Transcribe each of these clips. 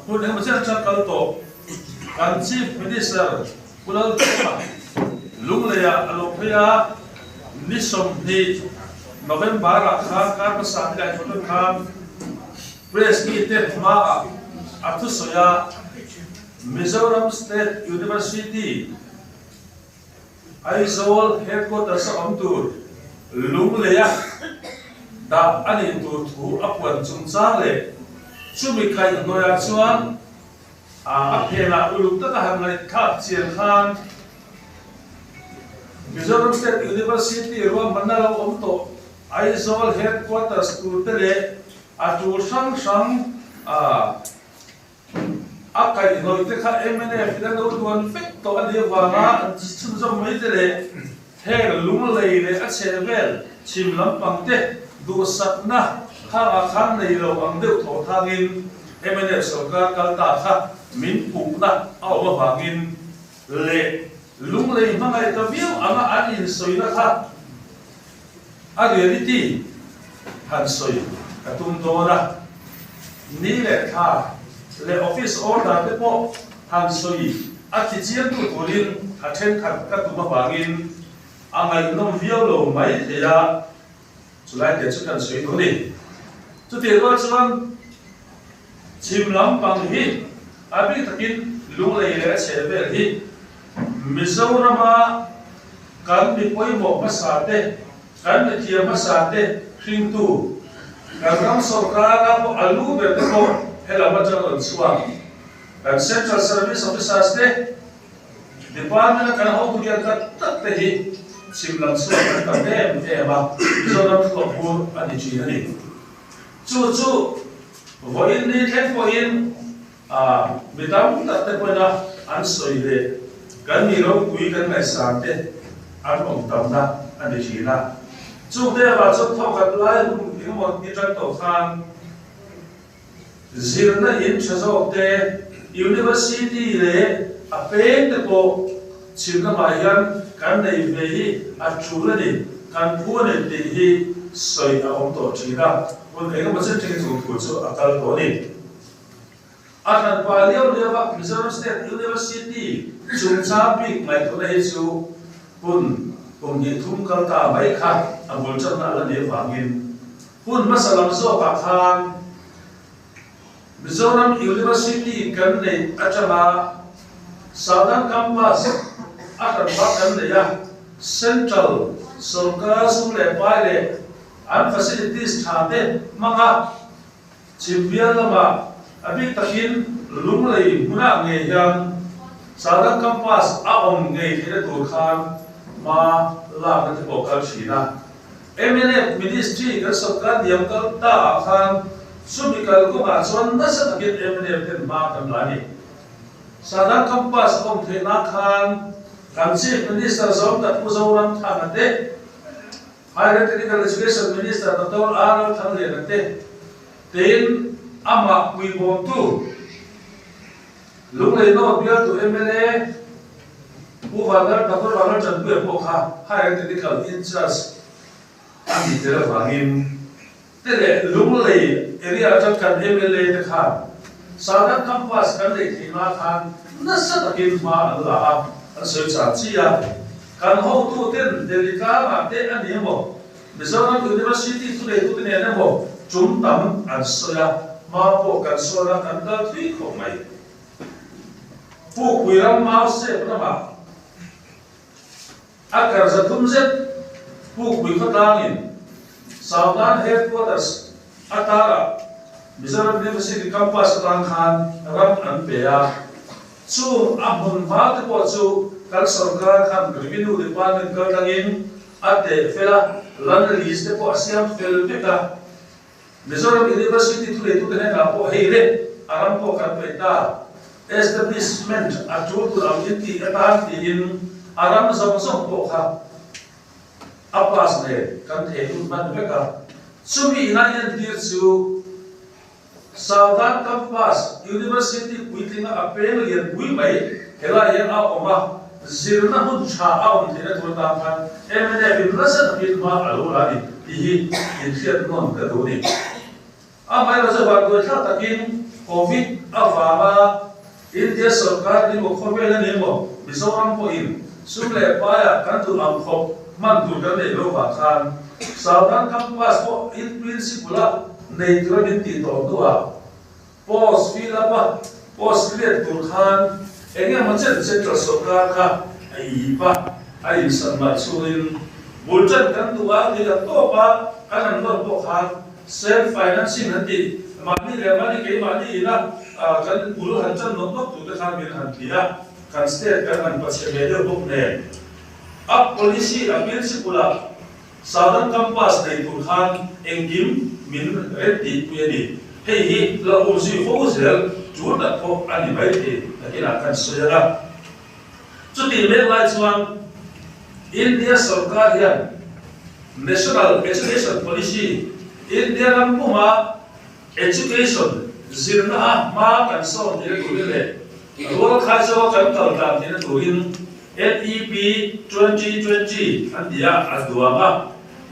คุณเห็นมันเช่นชักกันโตการชีพมินิสเตอร์คุณเอาตัวลุงเลยอะอารมณ์พยานิสมดีโนเวมบาร์ข้าการภาษาที่ได้ทุกคำเพรสกีเตมาอัตุสยามิโซรัมสเตทยูนิเวอร์ซิตี้ไอโซลเฮดคอร์เตอร์สอมตูร์ลุงเลยอะดาอันนี้ตัวถูกอัปวันจุงจ้าเลยช่วยมีใครหน่วยชวนเพลาอุลุตตะหันเลยข้าเชียงคานมิโซรัมสเตทยูนิเวอร์ซิตี้รวมมันน่าเราอมโตไอโซลเฮดคอร์เตอร์สตูเตเลอาจูสังอาใครหน่วยที่ข้าฟิลาโดดวนฟิกตัวอันเดียวว่าจิตชุ่มจมไม่เตเลเฮลุงเลยเลยอัเชเวลชิมลำปังเตดูสักนะข้าข้างในเราอังเดียวถอดทางินสกากัลตาข้ามินปุกนะเอามาฟังอินเละลุงเลยมาไงตัววิวอันอินสวยนะครับอันเรียลิตี้หันสวยกระตุ้นโตนะนี่แหละค่ะเลออฟฟิศออร์ดาร์เดโปหันสวยอาทิตย์เช้าตัวลินหัดเช่นขัดกระตุ้นมาฟังอินอันไงน้องวิวเราไม่เดียสุดท้ายเดี๋ยวจะกันสวยคนนี้จุดเดียวชวนชิมลำปังฮิอาบิตกินลุงเลยเลยเชฟเบลฮิมิโซรามาการมีป่วยหมกมาสาเตการมีเทียมมาสาเตคริงตูการรังสกาลาโออาลูเบลโตเฮลามาจังหวัดสว่างการเซ็นทรัลเซอร์วิสออฟฟิศเตดีพาร์ตเมนต์การเอาตัวอย่างตัดเตฮิชิมลำสวยกันเต็มมามิโซรามาตัวพูดอันนี้จีนนี่จู่วันนี้แค่วันไม่ต้องตัดแต่คนละอันสวยเลยกันมีเราคุยกันในสามเดือนอันของตำนะอันนี้ชีนะจู่เดี๋ยวเราจะทำกันไล่ทั้งหมดที่จะต่อทางจีนนั้นยินเชื่อว่าเด University เลยเป็นแต่พอชิมน้ำมันยันกันในเวทีอัจฉริยะกันพูดในที่สวยเอาของตัวชีนะคนเองก็ไม่ใช่ที่ถูกพูดสู่อัตราตัวนี้อาจารย์ปาเลียวเรียกว่ามิโซรัมสเตทยูนิเวอร์ซิตี้จุนชาบิกไม่ตัวให้สู่คุณยิ่งทุ่มกันตาไม่ขาดอันบนจันทร์นั้นเดียวฟังอินคุณมาสลับโซ่ปากทางมิโซรัมยูนิเวอร์ซิตี้กันในอาจารย์ซาดันคัมปัสอาจารย์พักกันในยะเซ็นทรัลสงขลาสุเลปายเลยอัน facilities ทางเดินมังอ่ะชิมเบียร์ละมาอภิตะกินลุงเลยมุนักเงียงสารคัมปัสอาอมเงียที่ได้ตัวขานมาลากกันที่บอกกันชีนะMNF Ministry กับสกัดเดียมกันตาขานสุบิกัลก็มาส่วนนั่นสักกินMNF เป็นมาทำลายสารคัมปัสอมเทนักขานการชีพ Minister สมดัดผู้ทรงนำทางเด็กHigher Technical Education Minister Dr. Arnold Thanglianate Tin ama we want to lung le no bia to MLA who father Dr. Arnold Chan Pue Pokha Higher Technical in charge ani tera bangin tele lung le area chan kan MLA te kha sadan campus kan le thina khan na sa takin ma la a so cha chia kan ho tu ten delika ma te ani mo Mizoram University tu le tu ne na mo chum tam an soya ma po kan sola kan da thui kho mai pu kuiram ma se na ma akar za thum zet pu kui khatangin Southern Headquarters atara Mizoram University campus tang khan ram an peya chu abun ma te po chu kal sarkar khan revenue department kal tangin ate fela lan release te po asiam fel beka Mizoram University tu le tu ne na po heire aram po kan peta establishment atul tu amiti etan in aram zong zong po kha apas ne kan the tu man beka sumi na yan dir chu Southern Campus University kuitinga apel yan bui mai hela yan a oma zirna hun cha aum thina thurta khan MNF in rasa bin ma alula ni hi in khiat non ka do ni a mai ra sa ba ko tha takin Covid avanga India sarkar ni mo khobel ni mo Mizoram po in sumle paya kan tu am khop man tu kan nei lo wa khan Southern campus po in principle nei train ti to tua post fill up post clear tu khan enge man central sarkar ka ai pa ai samma surin buljan kan tua ni to pa kan no po khan self financing nanti mani le mani ke mani ina kan ulu hancan nok tu te khan min han dia kan state kan an pasme de book ne up policy a principle Southern campus nei tu khan engim min reti puyani hei hi la uzi hozel chu da ko ani bai te akina kan soyara chuti me lai chuan India sarkar hian national education policy India ram puma education zirna ma kan so ni tu le ro kha so kan tal ta ni tu in NEP 2020 an dia adwa ma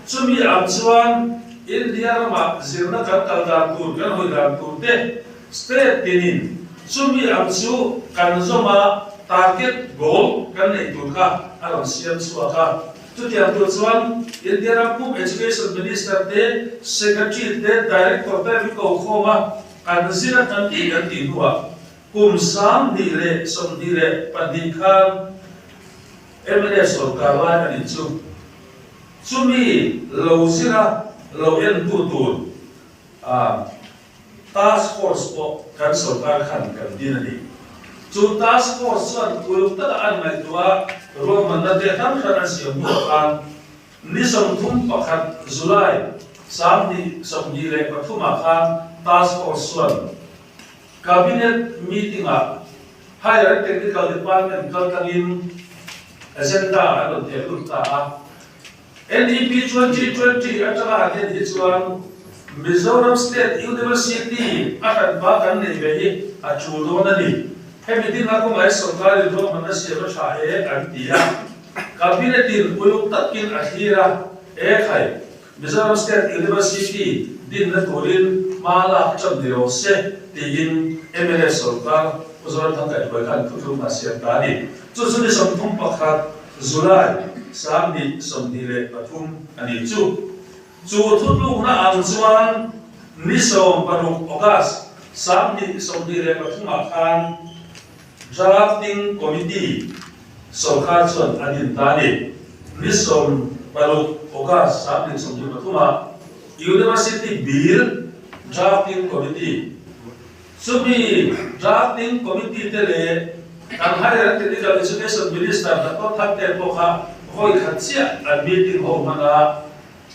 chumi am chuan India ma zirna kan tal ta tu kan hoi ram tu te state tinin chumi am chu kan zoma target goal kan nei tu kha alam siam suaka tu tiang tu chuan India ram education minister te secretary te director te ko khoma kan zira kan ti nuwa kum sam ni le som ni le padi khan emre sarkar wa ani chu chumi lo zira lo en tu task force po kan sarkar khan kan dinani chu task force chuan uluk ta an mai tua ro man na te tam khan siam nu kan ni som thum pakhat July sam ni som ni le pathuma khan task force chuan cabinet meeting higher technical department kaltangin agenda adon te lutta NEP 2020 atara haden hi chuan Mizoram State University akan ba kan nei vehi achu do na ni hemitin na ko mai sarkari do man se ro sha e an tia cabinet in uluk takin ahira e khai Mizoram State University din na turin mala cham diro se tin MLA sarkar uzar thang kai bai kan thu ma se ta ni chu chu ni som thum pakhat July sam ni som ni le pathum ani chu thu lu na ang chuan ni som paruk August sam ni som ni le pathum khan drafting committee sarkar chuan anin ta ni ni som paruk August sam ni som ni pathum University Bill Drafting Committee. Sumi Drafting Committee tele kan higher technical education minister na to thakte po kha hoi khatsia a meeting ho mana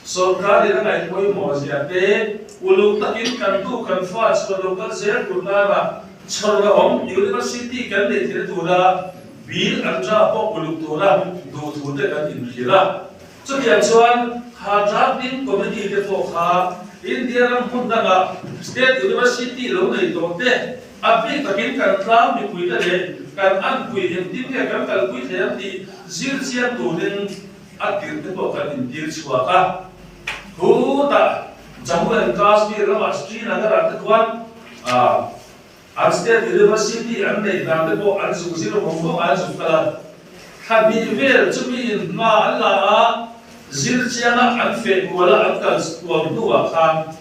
sarkar ina ngai koi mo siate uluk takin kan tu kan fa so local share kunara chorga om university kan le thir tura bill anja po uluk tura du thu te kan in khira chuan chuan ha drafting committee te po kha India ram hundanga state university lo nei to te abi takin kan tlam mi pui ta le kan an pui hem tin ke kan kal pui the ti zir chia tu den atir te po kan in tir chua ka hu ta Jammu and Kashmir ram Srinagar at kwan an state university an nei dam te po an su zero mong an su kala ha bi vel chumi in ma alla zir chiana an fe wala an kal tuam duwa khan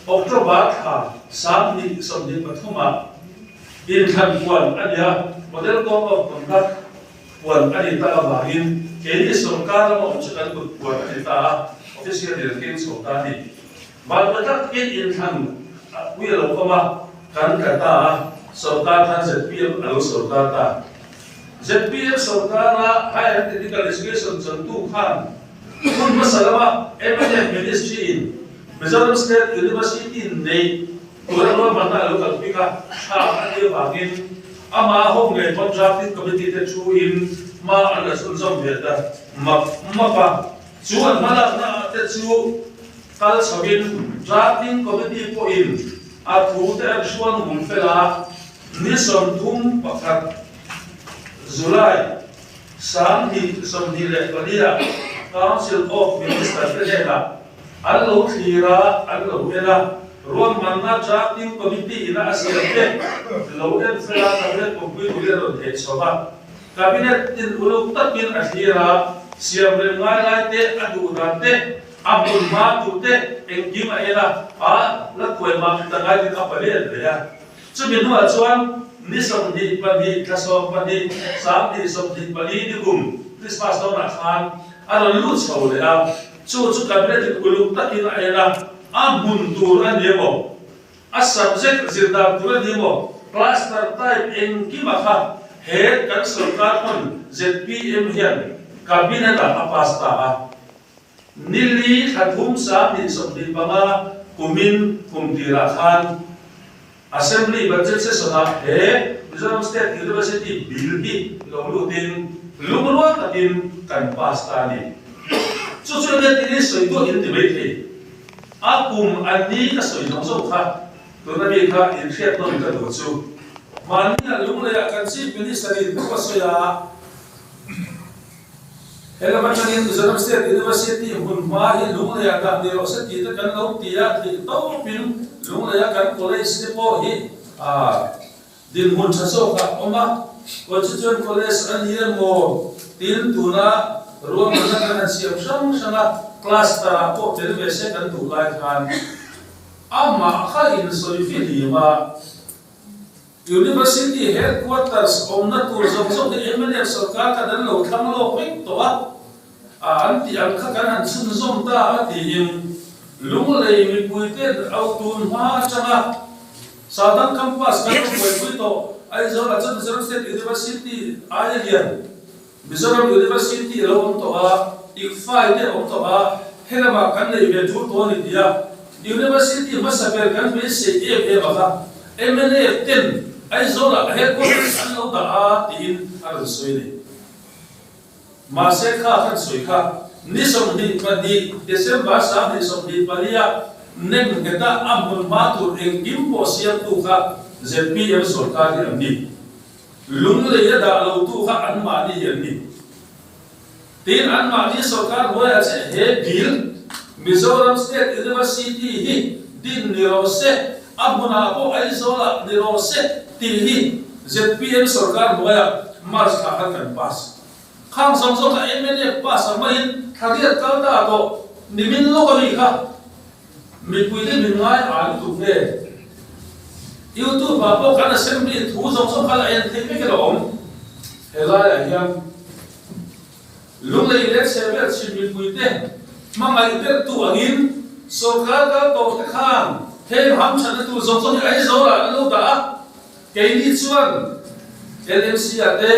October kha sam ni som ni pathuma in khan kwan ania model code of conduct kwan ani ta ba in ke ni sarkar ma chakan ku kwan ani ta official direction so ta ni mal patak in khan wi lo koma kan ka ta sarkar than ZPF alo sarkar ta ZPF sarkar na higher technical education chantu khan kun masalama MNF ministry in Mizoram State University nei turalo manda local pika ha ade wangin ama hong nei drafting committee te chu in ma ala sunsom beta ma pa chuan mala na te chu kal sabin drafting committee po in a thu te chuan mun fela ni som thum pakhat July sam ni som ni le palia Council of Ministers Allo Khira, Allo Mela, ruang manna drafting committee ina asiate low and fair cabinet complete ulian on he choba cabinet in uluk takin ahira siam rengai lai te adu rate abun ma tu te engim aela a la koi ma tangai din apale ya chumin wa chuan nisam di pani kasom pani sam di som di pani di gum Christmas no na khan aron lu chole a chu cabinet uluk takin aela abun tur anemo a subject zirda tur anemo cluster type engim akha head kan sarkar kon ZPM hian cabinet a pasta a nili khathum sa ni som di banga kumin kumtira khan assembly budget session a he Mizoram State University bill hi lolu din lumwa takin kan pasta ni chu ne tin soi do intimate hi akum ani ka soi no so kha to na bi kha in khiat no ka do chu mania lumle kan si ministry ko so ya ela matanin Mizoram State University hunma hi lumle ya ka de ro se ti ta kan lo ti ya ti to pin lumle ya kan college te po hi din mun sa so ka oma constituent college an year mo tin tuna ruang na kan siam sang sanga class tara po tel be se kan tu lai khan ama kha in solifili ma university headquarters omna tur zong zong de MNF sarkar ka dan lo thang lo pek to anti ang kha kan an sun zom ta ati in lunglei mi puite autun ma changa sadang campus kan ko to ai zo la chan Mizoram State University alian Mizoram University lo om to ikfai de om to helama kan nei be thu to ni dia university masaber kan be se e ba MNF 10 ai zo la headquarters an lo da tin ar soini ma se kha khan soi kha ni som ni padi December sa ni som ni palia nem geta amul matu engim po siam tu kha ZPM sarkar ni lungle ya da lo tu kha an ma ni yen ni tin an ma ni sarkar hoya se he bill Mizoram State University hi din ni ro se abuna po ai zola ni ro se ti hi ZPM sarkar hoya mars kha kan pass khang song song ka MNF pass ma hin thariat ka da to nimin lo ka mi kha mi puide mi ngai an tu ne YouTube ba po kan assembly thu song song kala en te ke rom hela ya hiam lunglei le server chi mi puide mangai per tu angin sarkar ka to khan he ham chan tu song song ai zo la lo da ke ni chuan LMC ate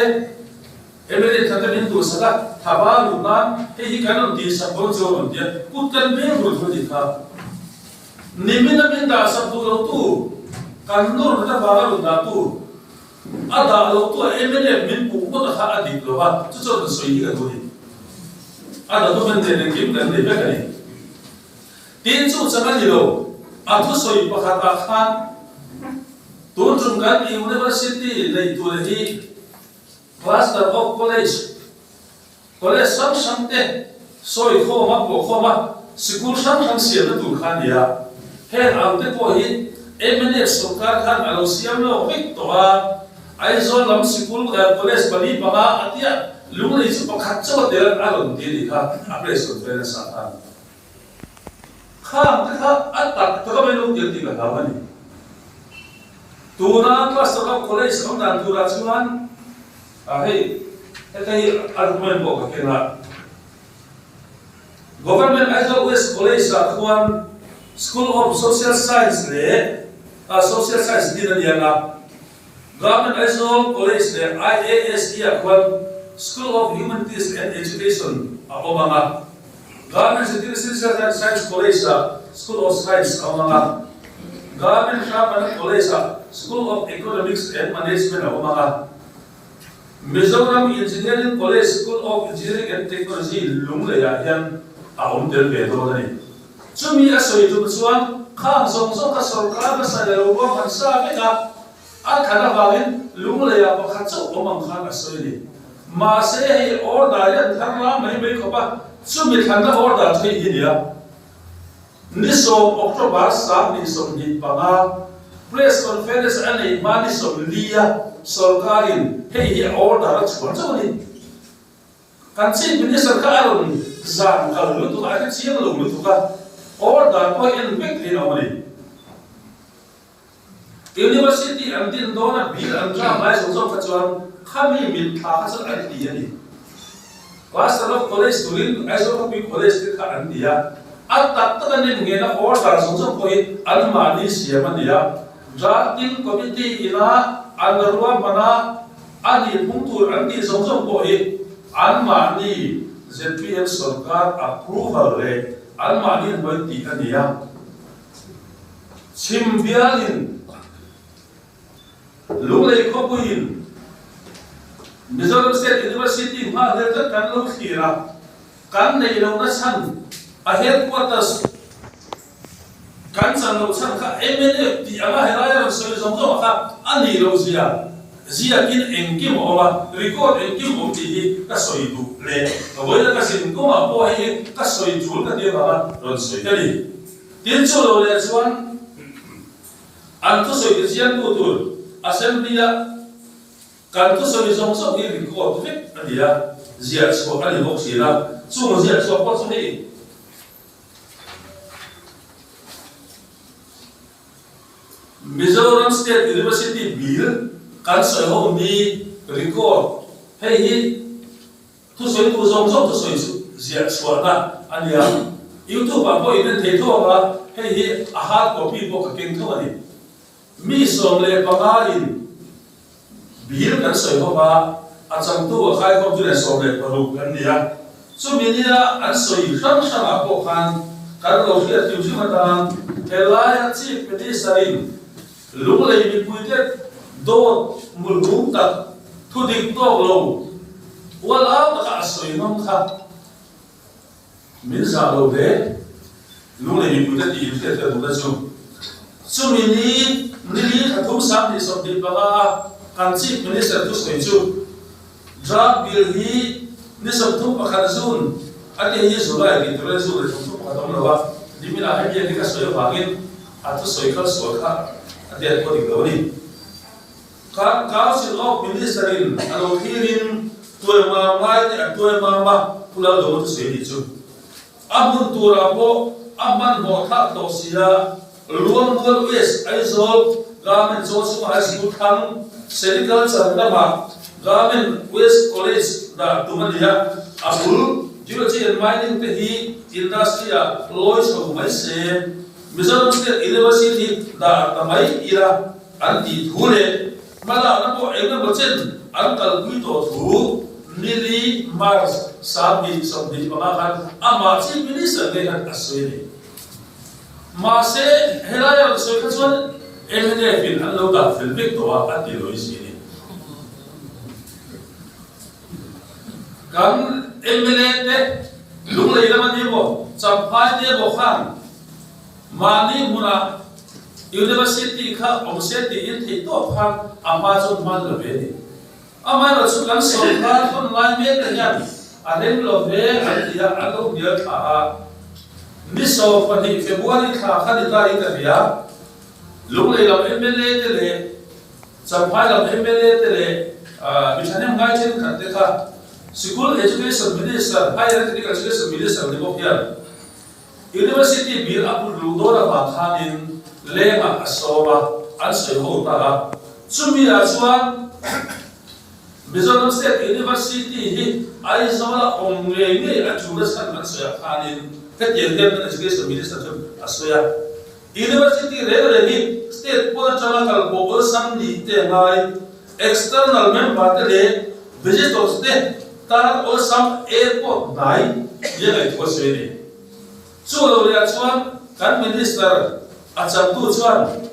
emele thata min tu sala thaba lu na he hi kan di sa bo zo on dia kutan be ru thodi kha nimina min da sa tu lo tu kan nur ta ba lu na tu ada lo tu emele min pu mo ta kha adik lo ba chu chu so yi ga tu ni ada to ben de kim dan de be ka ni tin chu changa ni lo a thu so yi pa kha ta khan tun chung kan university nei tu le hi cluster of college sam sam te soi kho ma po kho ma school sam sam sia na tu khan ya he ang te po hi MNF sarkar khan alo siam lo hik to ai zo lam school college bali ba atia lunglei chu pakhat chaw te alon ti ni kha apre so te na sa ta kham te kha atak to ka me lo ti ti ka ha ni tuna cluster of college om dan tu ra chuan hey hey argument bo ka kena government ISO college sa khuan School of Social Science le social science din na government ISO college le IASE khuan School of Humanities and Education omanga government Social Science college sa School of Science omanga government Shaman college sa School of Economics and Management omanga Mizoram Engineering College School of Engineering and Technology lungle ya hian aum del be do ni chumi a soi tu chuan khang song song ka sarkar na sa le ro man sa me ka a khana bangin lungle ya pa kha chu omang khang a soi ni ma se hi order ya thang la mai mai ko pa chumi thang da order thei hi ya nisom October sam ni som ni panga press conference ani mani som lia sarkarin hei order chuan chawani kan chief minister ka aron zan ka lu tu ka chiang lu tu ka order ko en mek ni awani university an din dona bil an tra mai so so ka chuan khami min tha ka sa an ti ani Pastor of college turin aiso ka pi college ka an dia at takta ni ngena order so so ko an mani siya man dia drafting committee ina anarwa mana ani pungtur an di so so ko an mani ZPM sarkar approval re an mani banti ania chimbialin lulei ko puin Mizoram State University ma delta kan lo khira kan nei lo na san a headquarters kan san lo san ka MNF di ama helaya so so so ka ani lo zia kin engkim oma record engkim om ti ka soi du le bo la ka sin ko ma bo hi ka soi du ka de ba ron soi tali tin chu lo le chuan an to soi ke sian tu tur assembly kan tu soi song song ni record fit adia zia so ani bok sila chu mo zia so ko so ni Mizoram State University bill kan soi ho ni record hei hi tu soi tu soi zia so na ania YouTube ba bo inen the tho ba hei hi a hard copy bo ka ken tho ani mi som le pa in bil kan soi ho ba a chang tu khai ko tu le so le paru kan nia chu minia an soi ram sang a po khan kan lo hi tiu ji ma ta helaya chief minister in lu le mi puite do mul hum ta thu dik to lo wala ta ka soi nom kha min sa lo de lu le mi puite ti te te do da chu mini ni ka thum sam ni som di ba kan chief minister tu soi chu draft bill hi ni som thu pakhat zun ati hi zulai ki tre zu le thu pakhat om lawa dimina ha bi ni ka soi bangin atu soi kha so kha ati ko dik lo ni ka council of minister in alo hirin tu ma mai ni tu ma pula do tu soi ni chu amun tu ra bo aman bo tha to sia luang bol west aizo government Joshua High School thang sericulture nama government West College da tumania abul geology and mining te hi industry a lois ko mai se Mizoram State University da tamai ira anti thule mala na bo ena bochen ankal kui to thu nili mars sabi somdi pamakan ama chief minister de kan aswele ma se helaya so khachon MNF in allo da fil victor ati lois ini kan MNF te lunglei lama ni bo champai de bo khan mani muna university kha omset in the to khan amazon man lo be ama lo chu kan so kha online me te yan aren lo be atia allo dia tha ni so pa ni February kha kha ni ta ita bia lunglei lam MLA te le champai lam MLA te le bichanem ngai chen kan te kha School Education Minister, Higher Education Minister, the Bokian University Bill Apul Ludora Bakhanin, Lema Asova, Answer Hota, Sumia Swan, Mizoram State University, Aizola Omrene, and Judas and Answer Hanin, Petian Education Minister Asoya. University regularly state political Bobo Sandi Tenai, external member today, visitors there. Tar or some airport nai ye it was ready so lo ya chuan kan minister acham tu chuan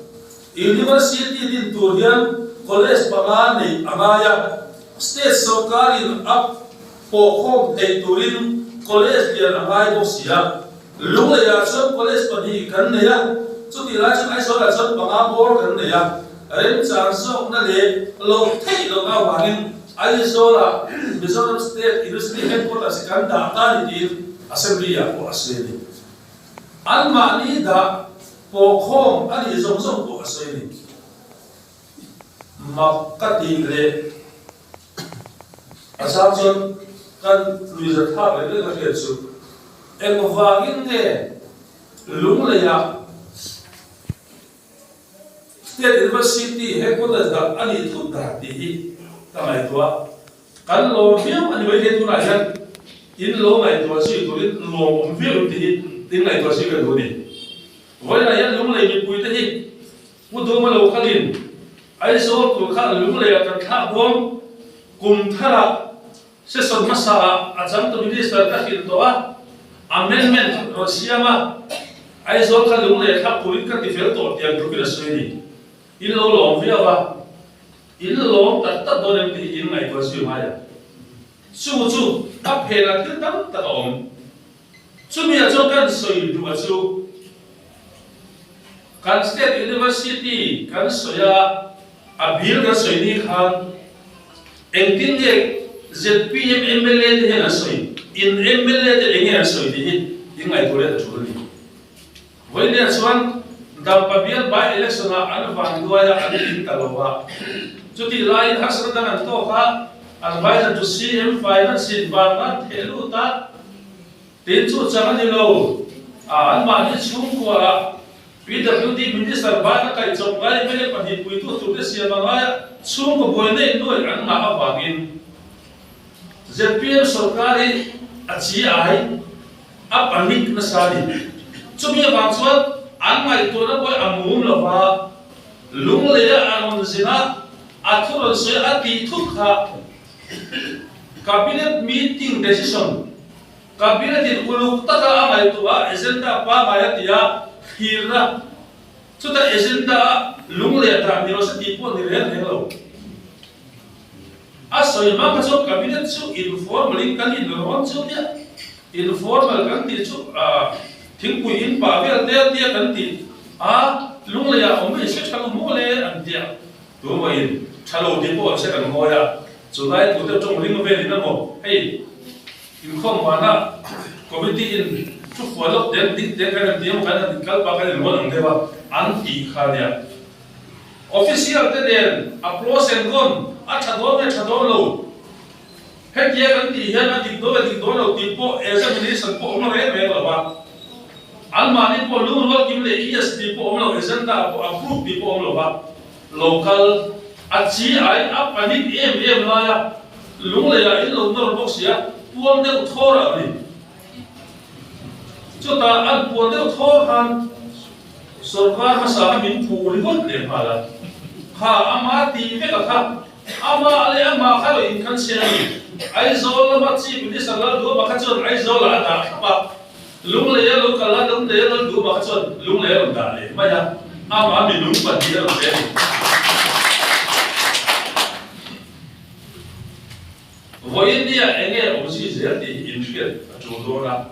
university din turian college pagani amaya state sarkarin up po khom te turin college dia amai bo sia lo ya chuan college pani kan ne ya chu ti la chuan ai so la chuan panga bor kan ne ya rem chang so na le lo thei lo na wangin Aizola, Mizoram State University headquarters kan da ta ni assembly ya ko aswele an mani da pokhom ani zong ko asoi ni makati le asachon kan luiza tha le ka ke chu engwangin ne lung le ya State University headquarters da ani thu da ti ta mai tua kan lo fiam ani bai ke tu na yan in lo mai tua si tu in lo om fiam ti tin mai tua si ka du ni voi na yan lung le mi pui te hi mu do ma lo khalin ai so tu kha lung le ya ka bom kum thara se son masa ajam to minister ka khil to a amendment rosiama ai so kha lung le kha pui ka ti fel to tiang tu ki la soi ni in lo long via ba in lo tat do nem ti in ngai ko su ma ya chu a phe la til tam ta om chu mi a cho kan soi du a chu kan state university kan soya a bir ga soi ni khan engtin ye zpm mla de na soi in mla de enge soi di in ngai ko le chu ni voi ne chuan dam pabian by election an van duaya an in talowa chuti line hasratan an to kha advisor to cm finance in banga thelu ta tin chu chang ni lo an ma ni chung ko pwd minister banga kai chom gai mele pani pui tu tu de sia manga chung ko boine noi an ma bangin zpm sarkari achi ai apanik na sali chumi bang chuan an mai to na boy amum lo ba lung le anon zina athur se ati thuk kha cabinet meeting decision cabinet in uluk taka mai to a agenda pa mai tia hirna chuta agenda lung le ta ni ro se ti po ni re lo a soi ma ka so cabinet chu informally kan in ron chu dia informal kan ti chu thing pui in pa vel te kan ti lung le ya om se thalo mo le an dia tu mo in thalo di po se kan mo ya chu lai tu te chong ring ve ni na mo hey in khom ma na committee in chu follow den dik te kan ti mo kan kal pa kan mo ang de ba an ti kha ya official te den applause and gon a thado lo he ye kan ti ya na dik do lo ti po examination po mo re lo ba almani po lung lo kim le ESD po omlo agenda po approve di po omlo ba local achi ai apani em la ya lung le ya in lo no box ya puang de thora ni chota an puang de thor han sarkar ma sa min pu ri bot le phala ha ama ti ve ka kha ama le ama kha lo in kan se ni ai zo la ma chi bi sa la do ba kha chon ai zo la da ba lung le ya lo kala lung le lo du ba chon lung le lo da le ma ya ama mi lung pa di lo le voi dia enge osi ze ti in fiat chu do na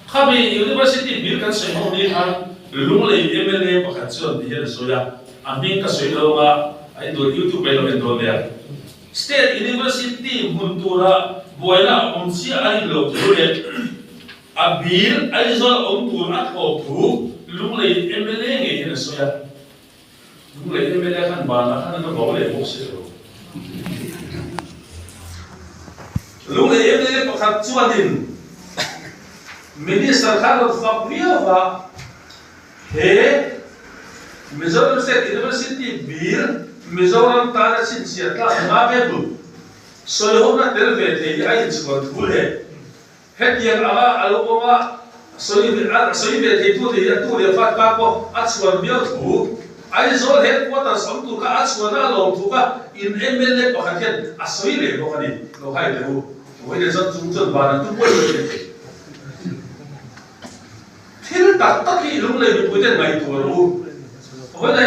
khabi university bil kan se ho ni han lung le mla pa kha chon di ya so ya ami ka se lo ma ai do youtube pe lo do le state university muntura boina omsi ai lo le abir aizol omtur akho thu lunglei mla nge ina soya lunglei mla khan bana khan no bole boxe ro lunglei mla pakhat chuanin minister khan of fabriava he Mizoram State University bir Mizoram tara sin siatla ma bebu soyona telve te ai chwa thule het yang ala aloma soi be te tu de fat ka ko achwa bial thu ai zol het ko ta som tu ka achwa na lo tu ka in mla pakhat asoi le ko kani lo hai de hu voi de zot chung chon ba na tu ko le thil tak tak ki lung le bi puiten mai tu ru voi le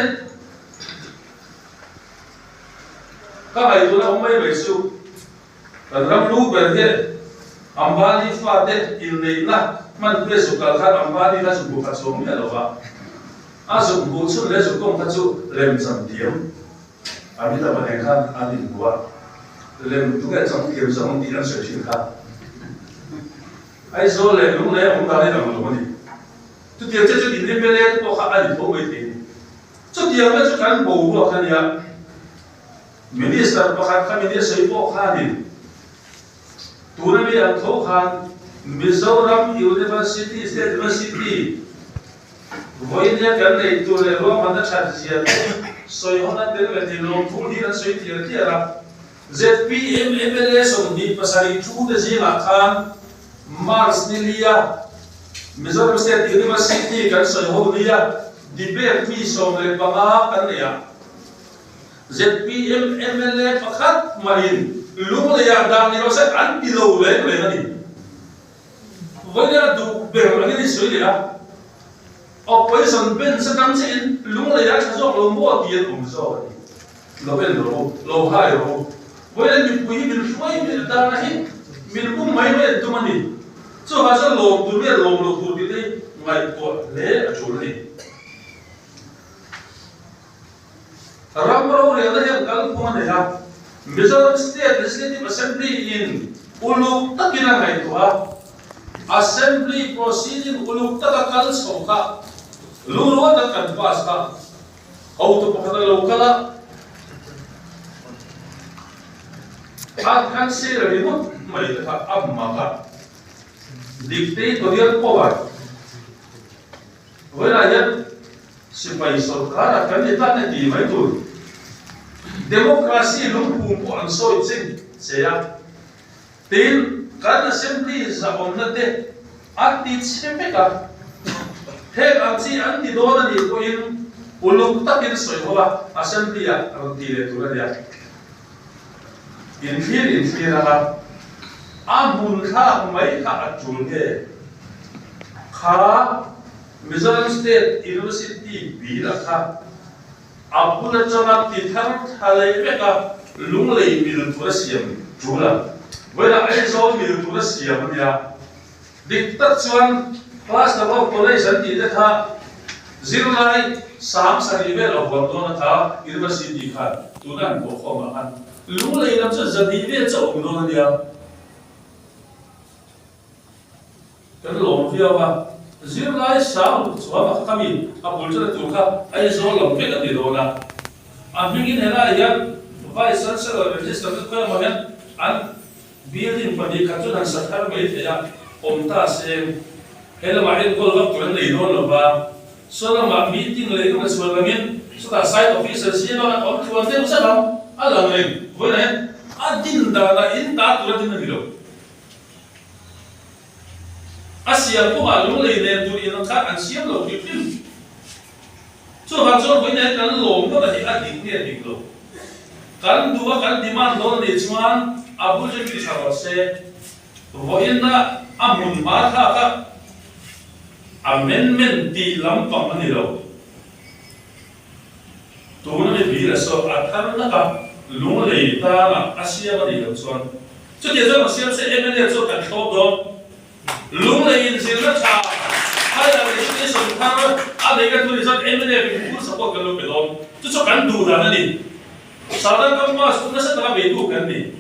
ka mai tu na mai mai su ram lu ber he Ambani fate ilneina man preso kalkhan ambani la su ka chom ya lowa aso bu chu le su kom ka chu lem cham tiam ami ta ban khan ani buwa lem tu ga cham tiam cham ti an se chin kha ai so le lu le om da le na lo ni chút tiền cho chút tiền lên bên lên có khá là thấu mấy tiền chút tiền với chút cán bộ của khán giả minister có khá khá minister có khá đi tu na mi ăn thấu khán Mizoram University State University với nhà cái này tu lệ lo mà nó chặt tiền soi hôm nay đến về thì long thu đi là soi tiền kia là ZPM MLA song đi pasari chu de gì mà khan Mars Nilia Mizoram State University kan soi hôm đi debate mi song le banga kan ya ZPM MLA pakhat main lung le ya dang ni lo se an pi lo le le ni với nhà đủ bèo là cái suy đi à operation bên sẽ đăng trên lung le ya cho lo mua tiền rồi lo bên lo hai rồi với lại mình quý mình phơi mình ta là hết mình cũng mấy mấy tụi mình cho họ sẽ lồng tụi biết lồng tụi biết đi ngày tuổi lễ ở chỗ này Ramro re là hiện cái của mình là Mizoram State Legislative Assembly in Uluk takina ngày tuổi Assembly proceeding Uluk takakal songka luluan takkan pas ka hau tu pakata lokala kan se remote mai ta amma ka dictatorial power với là nhân sipai sarkar kan ta na di mai tu democracy lung pum po ang soi ching seya tin kan assembly za onna te ati chepe ka he anchi anti do na ni ko in uluk takin soi hoa assembly ya ang ti le tu ya in phía là amun kha mấy kha achul ke kha Mizoram State University bi la kha abula chana ti thar thalai pe ka lung lei mil tu siam chula với là ai zo mil tu siam ya diktat chuan class level college ti te tha zero nine sam sari ve lo bom do na tha university kha tu nan ko khom an lung lei lam cha zani ve cha ong do na ya kan lom via ba zero nine sam chuwa ma kami a bul cha tu kha ai zo lom ve ka ti do na a mingin hela ya vice chancellor register ko ma men an building pani ka chu nan sathar mai the ya omta se hela ma in kol vak tuan nei do lo ba so la ma meeting le ko so la min so ta site officer si no na om tuan de sa ba ala le voi ne a din da na in ta tu din ni lo asia ko ma lu le ne tu in ka an siam lo ki pin so ha so voi ne kan lo ko da hi a din ne dik lo kan duwa kan demand lo ne chuan abu je ki sa se voi na amun ma tha ka amendment ti lampang ani lo tuna me bi la so athar na ka lung lei ta na asia ba ni lo chuan chu ti zo ma siam se emene chu kan thop do lung lei in zil na tha hai la ni se so tha a le ka tu ni zo emene bi fu support kan lo pe do chu chu kan du da na ni sa da kam ma su na sa ta be du kan ni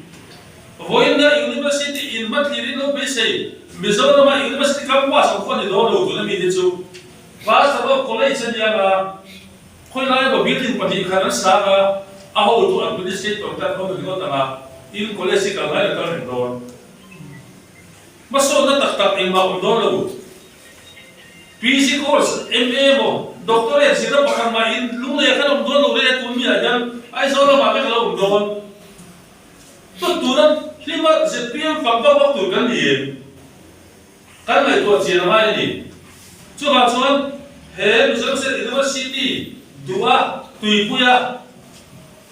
voinda university in mathirin lo be sei Mizoram University campus ang kung ano do na mi dito basta ba college niya na kung na ba building pati kanan sa ako to ang administrate ng tatlo ng na in college ka na ka rin doon maso na taktak ang mga do PG course MA mo doctorate sila pa kang main lumaya ka ng doon ulit kung niya yan ay sa wala maka ka doon tutunan lima ZPM pagbawa to ganyan kan mai to chiang mai ni chu ba chuan he Mizoram State University dua tui puya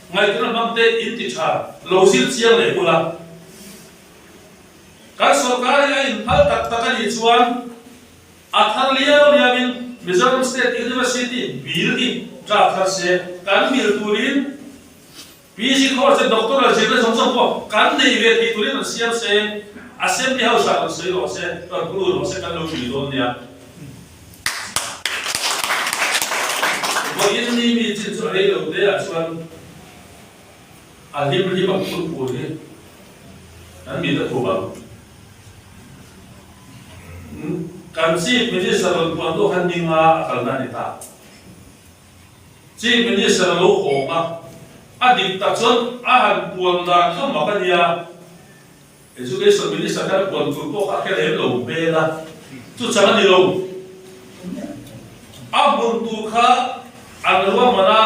ngai kana bangte in ti tha lo sil chiang le pula ka sarkar ya in phal tak tak ni chuan athar lia ro ya min Mizoram State University bil ki tra thar se kan mil turin PG course doctoral jebe song song po kan nei ve ti turin siam se Assembly House ang sa'yo kasi pag-guru kasi kalau dito niya kung yun ni Mijin sa halo de asuan alim lima puluh ni ang minta ko ba kan chief minister puan do han ninga kalna ni ta chief minister lo khonga adik ta chon a han puan da khama ka nia education minister ka puan tu ko ka kele lo be la chu changa ni lo a bun tu kha an ruwa mana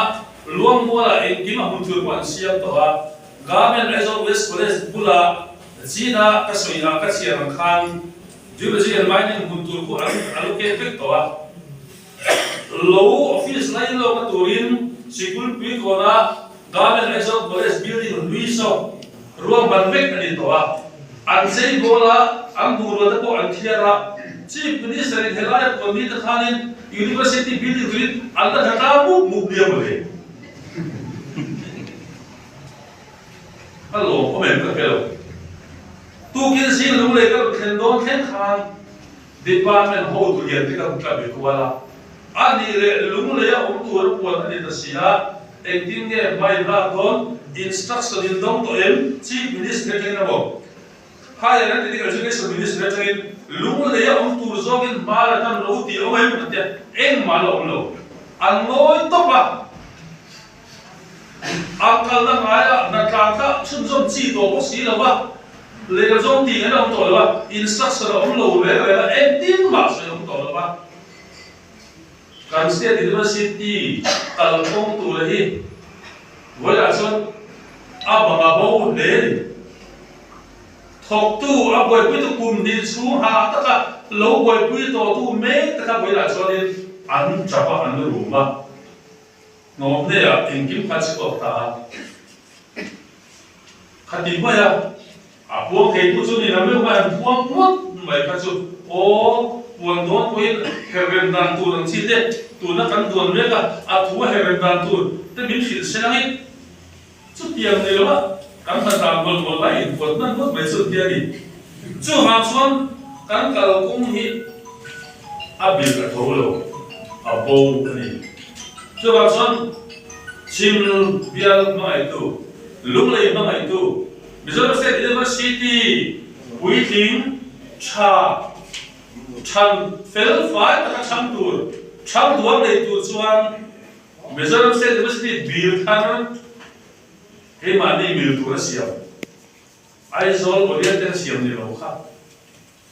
luang bola engkim a hun tu puan siam to ha government resort west college bula China ka soina ka siang khan geology and mining huntur ko allocate to low office line lo ka turin sikul pi ko na government resort college building luiso ruang banvek ani to an sei bola ang duro da ko an thiara chief minister in helaya ko ni ta khanin university building turin alla thata mu bia bole hello comment ka hello tu kin sin lu le ka khen don khen khan department ho tu yen te ka ka be ko wala ani le lu le ya tu ro ko ani ta sia engtin nge mai ra don instruction in dong to em chief minister ke na bo ha ya na ti ka education minister ke lu le ya tu zo gen ma la tan lo ti o em te eng ma lo an noi to pa akal na ngaya na ka ka chum chum chi to ko si lo ba le ka zong ti na to lo ba instruction om lo le le en tin ma so om to lo ba kan state university kal kong tu le hi wala son aba ba bo le thok tu a boy pu tu kum di chu ha ta ka lo boy pu to tu me ta ka wala son an cha pa an ru ma ngom ne ya engkim kha chi ko ta khati ba ya buông thì tôi cho nên là mấy bạn buông buông mấy cái chỗ ô buông đón quên hẹn đàn tu làm chi thế tu nó cắn tuần biết là thua hẹn đàn tu thế mình chỉ xem hết chút tiền này đó cắn phần làm một lại buồn nó mất mấy chút tiền đi chưa hoàn xuân cắn cả cũng hít bị cả thấu rồi bầu này chưa hoàn xuân chim bia nó ấy tu lúc này nó ấy tu Mizoram State University, Waiting, Cha, Chan, Fel, Five, and Cham Tour. Cham Tour, they do one. Mizoram State University, Bill Cannon, hey, my name is Turasiam. I saw what you're telling Siam, the Loka.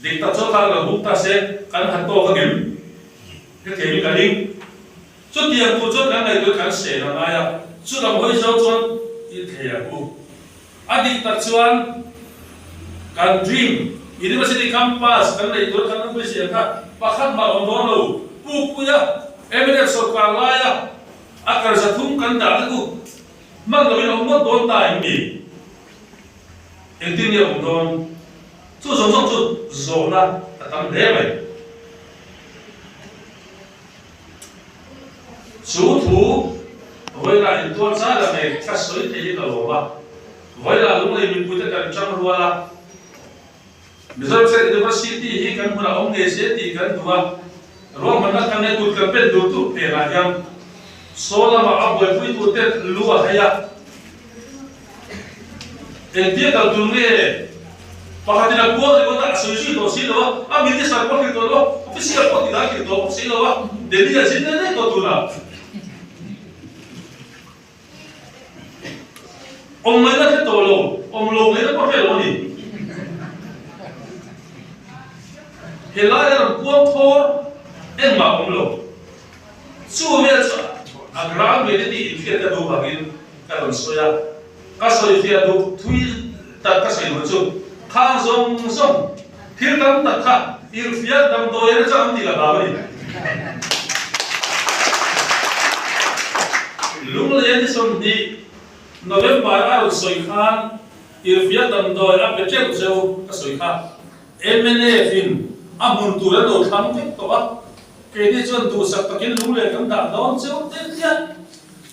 Dictator Hukta said, can have talk again. The Kemi Kaling. So the Antujo can say, and I am. So the voice out one, it here. Adik taksuan kan dream university campus kan le tur kan bu sia ka pakhan ba on lo pu ya evidence sarkar la ya akar zathum kan da ku mang lo in ong don ta mi engtin ya ong don chu zong zong chu zo na tam de mai chu thu voi la in tuan sa la me ka soi te la lo ba vậy là lúc này mình cũng cần trong hoa là Mizoram State University hi kan muna ông nghề sẽ thì kan hoa rồi mình đã tham gia tụt cần biết đầu tụt để là nhang số là mà áp với quý tụt tết lúa hay à em tiếc kalau tụt nghe bahkan tidak kuat itu tak sesuai itu sih loh mình đi sang quán itu loh official quán tidak itu sih loh jadi ya sih ini itu tuh lah ông mới nói thế tổ lộ ông lộ ấy nó có thể lộ gì hiện lại là cuốn thô em mà ông lộ xua về gram về đi phía tây đâu bằng in cái phần soya cái soya phía đâu thui tất cả soya một chút khang zong zong thiếu tâm tất cả yêu phía đam đôi nó chẳng thì là bao nhiêu lúc này đi xong đi November ai soi khan irfia dam doi a petrol zeu ka soi kha MNA fin amun tu la do tham thek to a ke ni chon tu sak takin lu le kam da don zeu te tia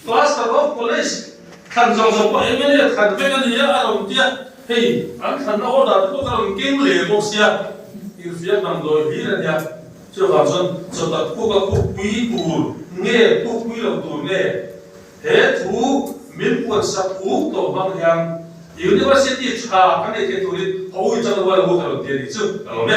class of college khan zong zong ko MNA khan pe ka ni ya arom tia hey an khan na order to ka king le bo sia irfia dam doi hi la ya cho ga son so ta ku ka ku pi ku nge ku pi lo tu nge he thu min puan sak u to bang yang university cha kan e ke turin hoi chang wa lo ka lo ti ni chu alo me